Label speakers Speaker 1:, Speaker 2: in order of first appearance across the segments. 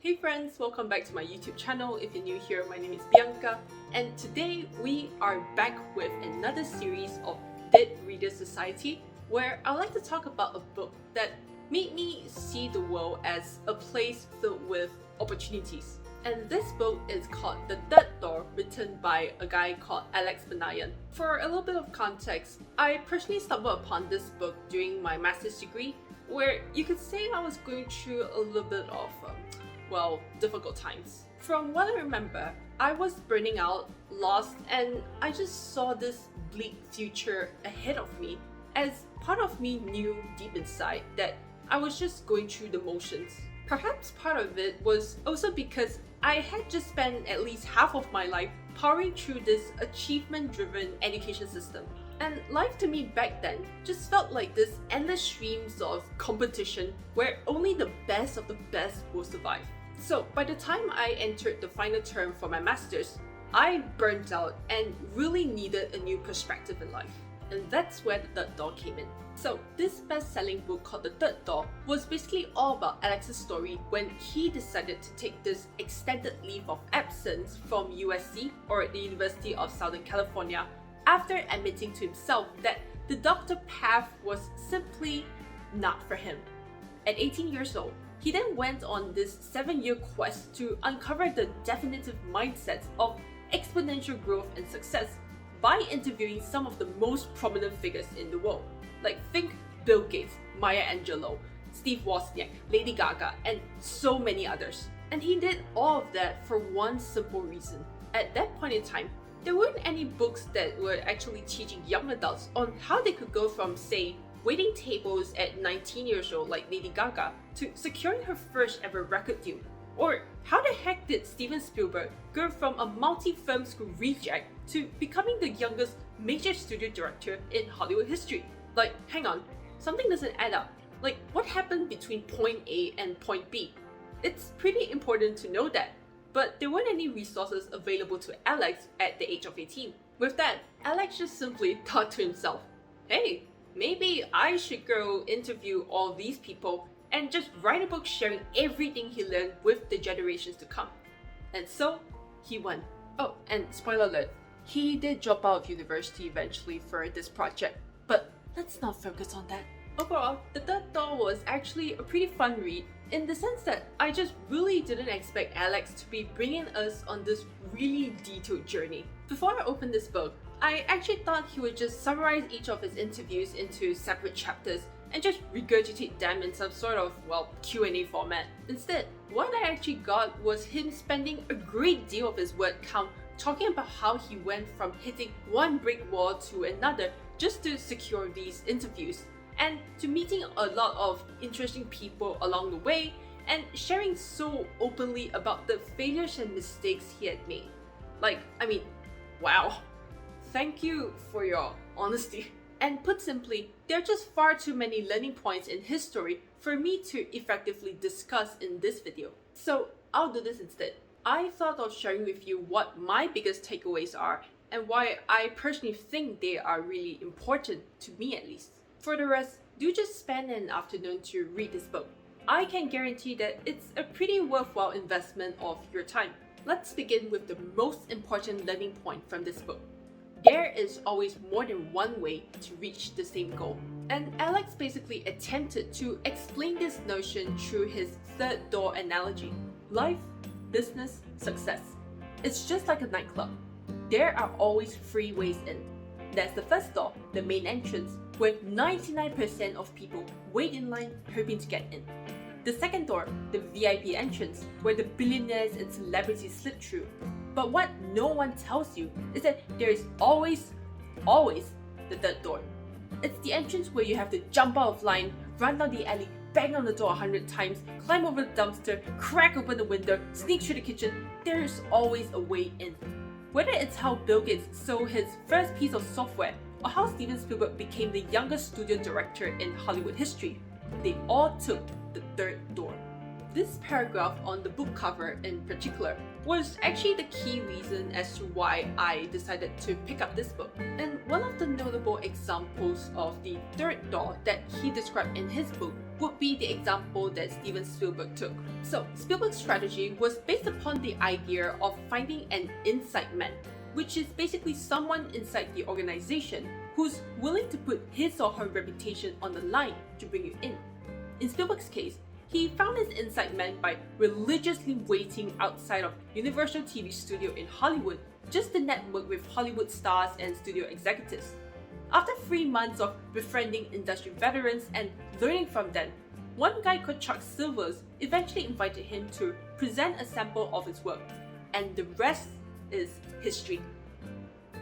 Speaker 1: Hey friends, welcome back to my YouTube channel. If you're new here, my name is Bianca, and today we are back with another series of Dead Reader Society, where I like to talk about a book that made me see the world as a place filled with opportunities. And this book is called The Third Door, written by a guy called Alex Benayan. For a little bit of context, I personally stumbled upon this book during my master's degree, where you could say I was going through a little bit of difficult times. From what I remember, I was burning out, lost, and I just saw this bleak future ahead of me, as part of me knew deep inside that I was just going through the motions. Perhaps part of it was also because I had just spent at least half of my life powering through this achievement-driven education system. And life to me back then just felt like this endless streams of competition where only the best of the best will survive. So by the time I entered the final term for my masters, I burnt out and really needed a new perspective in life. And that's where The Third Door came in. So this best-selling book called The Third Door was basically all about Alex's story when he decided to take this extended leave of absence from USC, or the University of Southern California, after admitting to himself that the doctor path was simply not for him. At 18 years old, he then went on this 7-year quest to uncover the definitive mindsets of exponential growth and success by interviewing some of the most prominent figures in the world. Like think Bill Gates, Maya Angelou, Steve Wozniak, Lady Gaga, and so many others. And he did all of that for one simple reason. At that point in time, there weren't any books that were actually teaching young adults on how they could go from, say, waiting tables at 19 years old like Lady Gaga to securing her first ever record deal. Or how the heck did Steven Spielberg go from a multi-film school reject to becoming the youngest major studio director in Hollywood history? Like, hang on, something doesn't add up. Like, what happened between point A and point B? It's pretty important to know that. But there weren't any resources available to Alex at the age of 18. With that, Alex just simply thought to himself, hey, maybe I should go interview all these people and just write a book sharing everything he learned with the generations to come. And so, he went. Oh, and spoiler alert, he did drop out of university eventually for this project, but let's not focus on that. Overall, The Third Door was actually a pretty fun read in the sense that I just really didn't expect Alex to be bringing us on this really detailed journey. Before I opened this book, I actually thought he would just summarize each of his interviews into separate chapters and just regurgitate them in some sort of, Q&A format. Instead, what I actually got was him spending a great deal of his word count talking about how he went from hitting one brick wall to another just to secure these interviews, and to meeting a lot of interesting people along the way and sharing so openly about the failures and mistakes he had made. Wow. Thank you for your honesty. And put simply, there are just far too many learning points in his story for me to effectively discuss in this video. So I'll do this instead. I thought of sharing with you what my biggest takeaways are and why I personally think they are really important, to me at least. For the rest, do just spend an afternoon to read this book. I can guarantee that it's a pretty worthwhile investment of your time. Let's begin with the most important learning point from this book. There is always more than one way to reach the same goal. And Alex basically attempted to explain this notion through his third door analogy. Life, business, success. It's just like a nightclub. There are always 3 ways in. There's the first door, the main entrance, where 99% of people wait in line hoping to get in. The second door, the VIP entrance, where the billionaires and celebrities slip through. But what no one tells you is that there is always the third door. It's the entrance where you have to jump out of line, run down the alley, bang on the door 100 times, climb over the dumpster, crack open the window, sneak through the kitchen. There is always a way in. Whether it's how Bill Gates sold his first piece of software or how Steven Spielberg became the youngest studio director in Hollywood history, they all took the third door. This paragraph on the book cover in particular was actually the key reason as to why I decided to pick up this book. And one of the notable examples of the third door that he described in his book would be the example that Steven Spielberg took. So Spielberg's strategy was based upon the idea of finding an inside man, which is basically someone inside the organization who's willing to put his or her reputation on the line to bring you in. In Spielberg's case, he found his inside man by religiously waiting outside of Universal TV Studio in Hollywood just to network with Hollywood stars and studio executives. After 3 months of befriending industry veterans and learning from them, one guy called Chuck Silvers eventually invited him to present a sample of his work, and the rest is history.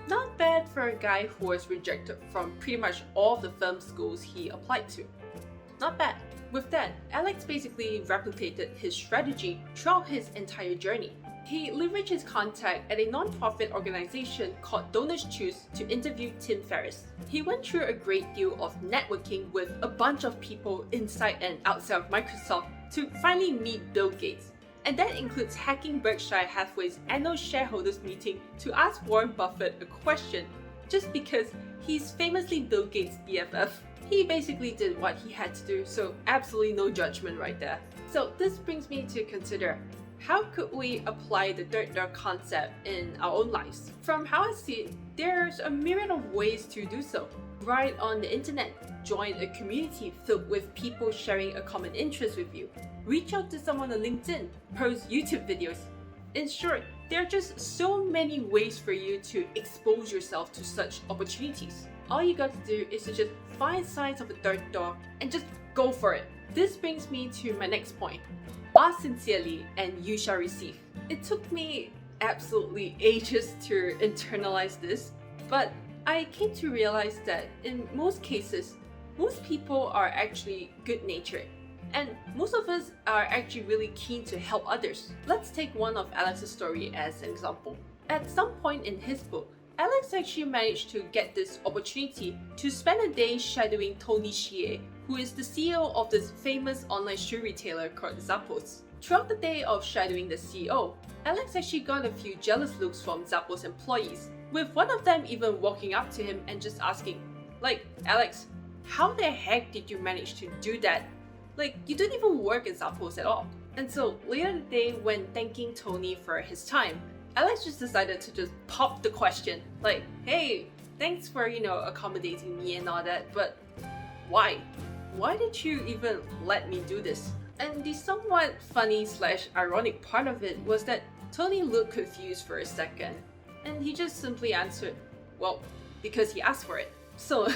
Speaker 1: Not bad for a guy who was rejected from pretty much all of the film schools he applied to. Not bad. With that, Alex basically replicated his strategy throughout his entire journey. He leveraged his contact at a non-profit organization called Donors Choose to interview Tim Ferriss. He went through a great deal of networking with a bunch of people inside and outside of Microsoft to finally meet Bill Gates. And that includes hacking Berkshire Hathaway's annual shareholders meeting to ask Warren Buffett a question just because he's famously Bill Gates' BFF. He basically did what he had to do, so absolutely no judgment right there. So this brings me to consider, how could we apply the third door concept in our own lives? From how I see it, there's a myriad of ways to do so. Right on the internet, join a community filled with people sharing a common interest with you. Reach out to someone on LinkedIn, post YouTube videos. In short, there are just so many ways for you to expose yourself to such opportunities. All you got to do is to just find signs of a third door and just go for it. This brings me to my next point. Ask sincerely and you shall receive. It took me absolutely ages to internalize this, but I came to realize that in most cases, most people are actually good-natured, and most of us are actually really keen to help others. Let's take one of Alex's story as an example. At some point in his book, Alex actually managed to get this opportunity to spend a day shadowing Tony Hsieh, who is the CEO of this famous online shoe retailer called Zappos. Throughout the day of shadowing the CEO, Alex actually got a few jealous looks from Zappos employees, with one of them even walking up to him and just asking, like, Alex, how the heck did you manage to do that? Like, you don't even work at Zappos at all. And so later in the day, when thanking Tony for his time, Alex just decided to just pop the question, like, hey, thanks for, accommodating me and all that, but why? Why did you even let me do this? And the somewhat funny / ironic part of it was that Tony looked confused for a second, and he just simply answered, well, because he asked for it. So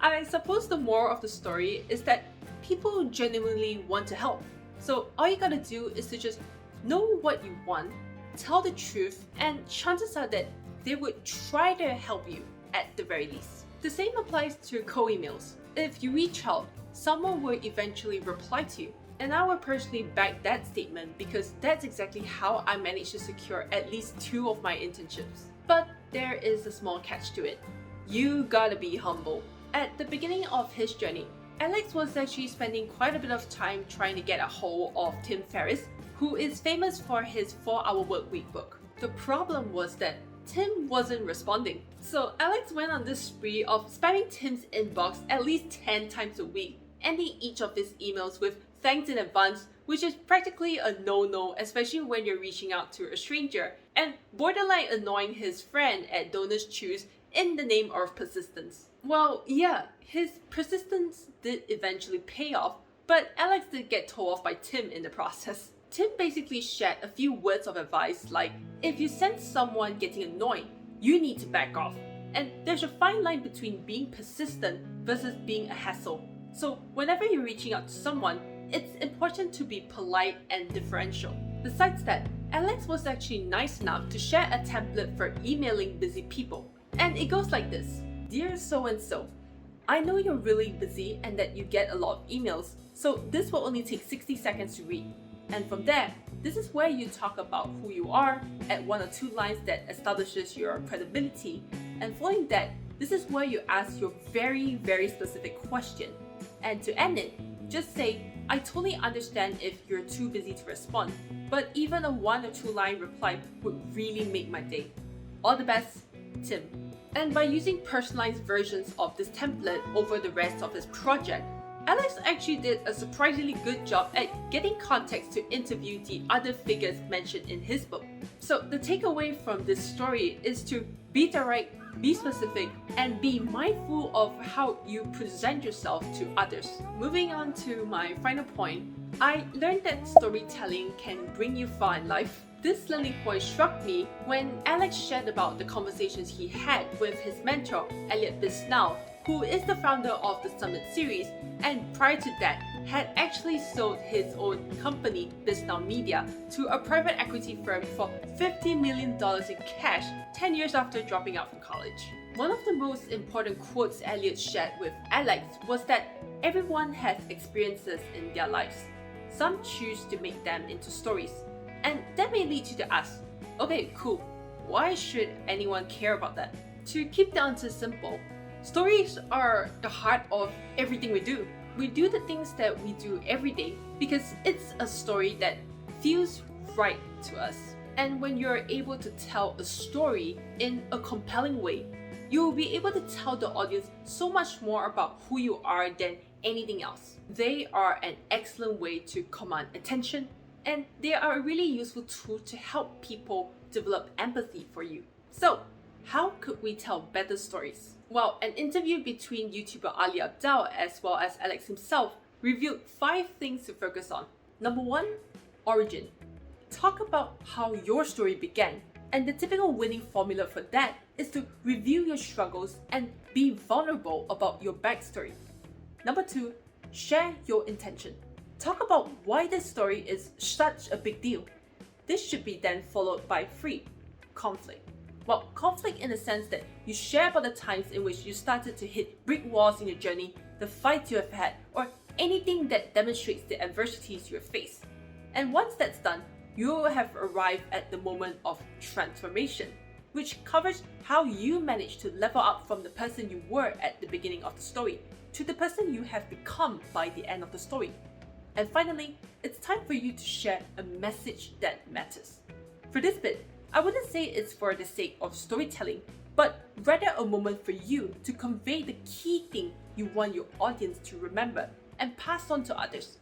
Speaker 1: I suppose the moral of the story is that people genuinely want to help. So all you gotta do is to just know what you want, tell the truth, and chances are that they would try to help you at the very least. The same applies to co-emails. If you reach out, someone will eventually reply to you. And I would personally back that statement because that's exactly how I managed to secure at least 2 of my internships. But there is a small catch to it. You gotta be humble. At the beginning of his journey, Alex was actually spending quite a bit of time trying to get a hold of Tim Ferriss, who is famous for his 4-Hour Workweek book. The problem was that Tim wasn't responding. So Alex went on this spree of spamming Tim's inbox at least 10 times a week, ending each of his emails with thanks in advance, which is practically a no-no, especially when you're reaching out to a stranger, and borderline annoying his friend at Donors Choose in the name of persistence. Well, yeah, his persistence did eventually pay off, but Alex did get told off by Tim in the process. Tim basically shared a few words of advice like, if you sense someone getting annoyed, you need to back off. And there's a fine line between being persistent versus being a hassle. So whenever you're reaching out to someone, it's important to be polite and differential. Besides that, Alex was actually nice enough to share a template for emailing busy people. And it goes like this. Dear so-and-so, I know you're really busy and that you get a lot of emails, so this will only take 60 seconds to read. And from there, this is where you talk about who you are, add 1 or 2 lines that establishes your credibility, and following that, this is where you ask your very, very specific question. And to end it, just say, "I totally understand if you're too busy to respond, but even a 1 or 2 line reply would really make my day. All the best, Tim." And by using personalized versions of this template over the rest of his project, Alex actually did a surprisingly good job at getting context to interview the other figures mentioned in his book. So the takeaway from this story is to be direct, be specific, and be mindful of how you present yourself to others. Moving on to my final point, I learned that storytelling can bring you far in life. This learning point struck me when Alex shared about the conversations he had with his mentor, Elliot Bisnow, who is the founder of the Summit series, and prior to that had actually sold his own company, Bisnow Media, to a private equity firm for $50 million in cash 10 years after dropping out from college. One of the most important quotes Elliot shared with Alex was that everyone has experiences in their lives. Some choose to make them into stories, and that may lead you to ask, okay, cool, why should anyone care about that? To keep the answer simple, stories are the heart of everything we do. We do the things that we do every day because it's a story that feels right to us. And when you're able to tell a story in a compelling way, you will be able to tell the audience so much more about who you are than anything else. They are an excellent way to command attention, and they are a really useful tool to help people develop empathy for you. So, how could we tell better stories? Well, an interview between YouTuber Ali Abdaal as well as Alex himself revealed 5 things to focus on. Number 1, origin. Talk about how your story began, and the typical winning formula for that is to reveal your struggles and be vulnerable about your backstory. Number 2, share your intention. Talk about why this story is such a big deal. This should be then followed by 3, conflict. Well, conflict in the sense that you share about the times in which you started to hit brick walls in your journey, the fights you have had, or anything that demonstrates the adversities you have faced. And once that's done, you will have arrived at the moment of transformation, which covers how you managed to level up from the person you were at the beginning of the story to the person you have become by the end of the story. And finally, it's time for you to share a message that matters. For this bit, I wouldn't say it's for the sake of storytelling, but rather a moment for you to convey the key thing you want your audience to remember and pass on to others.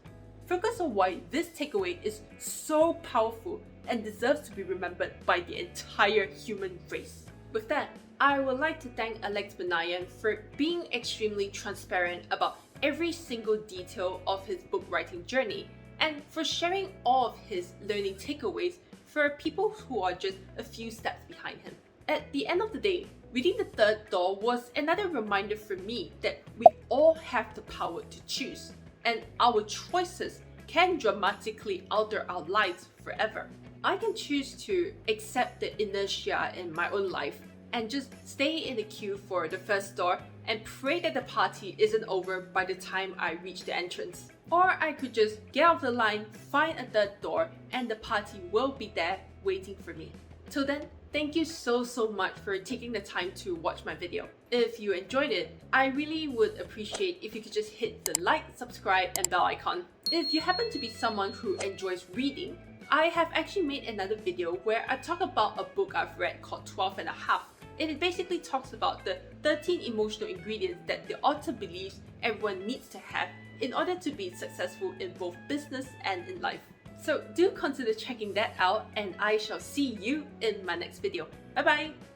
Speaker 1: Focus on why this takeaway is so powerful and deserves to be remembered by the entire human race. With that, I would like to thank Alex Benayan for being extremely transparent about every single detail of his book writing journey and for sharing all of his learning takeaways for people who are just a few steps behind him. At the end of the day, reading The Third Door was another reminder for me that we all have the power to choose, and our choices can dramatically alter our lives forever. I can choose to accept the inertia in my own life and just stay in the queue for the first door and pray that the party isn't over by the time I reach the entrance. Or I could just get off the line, find a third door, and the party will be there waiting for me. Till then, thank you so much for taking the time to watch my video. If you enjoyed it, I really would appreciate if you could just hit the like, subscribe, and bell icon. If you happen to be someone who enjoys reading, I have actually made another video where I talk about a book I've read called 12 and a Half. It basically talks about the 13 emotional ingredients that the author believes everyone needs to have in order to be successful in both business and in life. So do consider checking that out, and I shall see you in my next video. Bye bye!